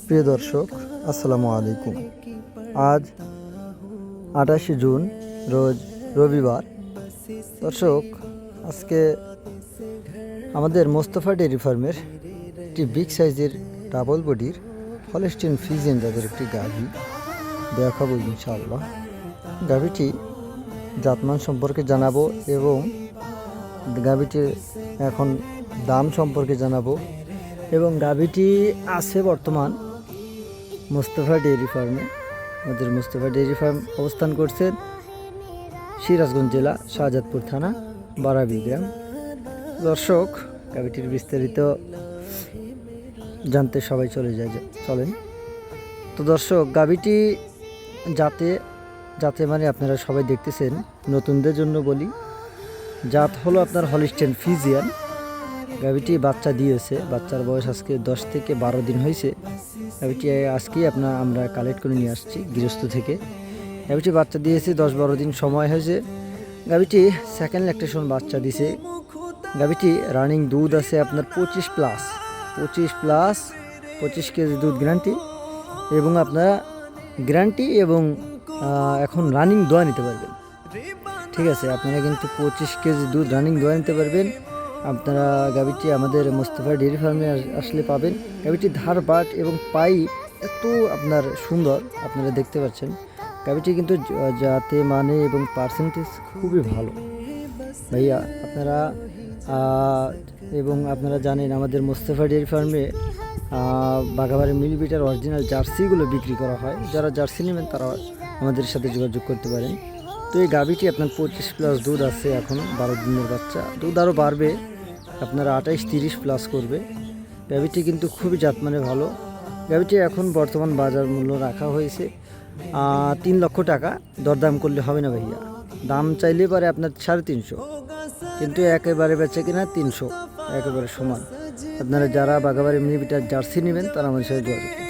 প্রিয় দর্শক, আসসালামু আলাইকুম। আজ 28 জুন, রোজ রবিবার। দর্শক, আজকে আমাদের মোস্তফা ডেয়ারি ফার্মের একটি বিগ সাইজের ডাবল বডির হলস্টিন ফ্রিজিয়ান জাতের একটি গাভী দেখাবো ইনশাআল্লাহ। গাভীটি জাতমান সম্পর্কে জানাবো এবং গাভীটির এখন দাম সম্পর্কে জানাবো। এবং গাভীটি আছে বর্তমান মোস্তফা ডেয়ারি ফার্মে। আমাদের মোস্তফা ডেয়ারি ফার্ম অবস্থান করছে সিরাজগঞ্জ জেলা, শাহজাদপুর থানা, বারাবি গ্রাম। দর্শক, গাভীটির বিস্তারিত জানতে সবাই চলেন। তো দর্শক, গাভীটি যাতে মানে আপনারা সবাই দেখতেছেন, নতুনদের জন্য বলি, জাত হলো আপনার হলস্টিন ফ্রিজিয়ান। গাভীটি বাচ্চা দিয়েছে, বাচ্চার বয়স আজকে 10 থেকে 12 দিন হয়েছে। গাভীটি আজকেই আমরা কালেক্ট করে নিয়ে আসছি গৃহস্থ থেকে। গাভীটি বাচ্চা দিয়েছে, 10-12 দিন সময় হয়েছে। গাভীটি সেকেন্ড ল্যাকটেশন বাচ্চা দিছে। গাভীটি রানিং দুধ আছে আপনার 25 কেজি দুধ গ্যারান্টি, এবং আপনারা গ্যারান্টি এবং এখন রানিং দোয়া নিতে পারবেন। ঠিক আছে, আপনারা কিন্তু 25 কেজি দুধ রানিং দোয়া নিতে পারবেন। আপনারা গাভীটি আমাদের মোস্তফা ডেয়ারি ফার্মে আসলে পাবেন। গাভীটি ধার বাট এবং পাইপ এত আপনার সুন্দর, আপনারা দেখতে পাচ্ছেন। গাভীটি কিন্তু যাতে মানে এবং পার্সেন্টেজ খুবই ভালো ভাইয়া। আপনারা জানেন আমাদের মোস্তফা ডেয়ারি ফার্মে বাঘাবাড়ি মিলিমিটার অরিজিনাল জার্সিগুলো বিক্রি করা হয়। যারা জার্সি নেবেন তারা আমাদের সাথে যোগাযোগ করতে পারেন। তো এই গাভীটি আপনার 25+ দুধ আছে, এখন 12 দিনের বাচ্চা। দুধ আরও বাড়বে, আপনারা 28-30 প্লাস করবে। গাভীটি কিন্তু খুবই জাতমানে ভালো। গাভীটি এখন বর্তমান বাজার মূল্য রাখা হয়েছে 3 লক্ষ টাকা। দরদাম করলে হবে না ভাইয়া, দাম চাইলে পারে আপনার 350, কিন্তু একেবারে বেচে কিনা 300, একেবারে সমান। আপনারা যারা বাঘাবাড়ি মিলিমিটার জার্সি নেবেন তারা আমাদের সাথে যোগাযোগ করুন।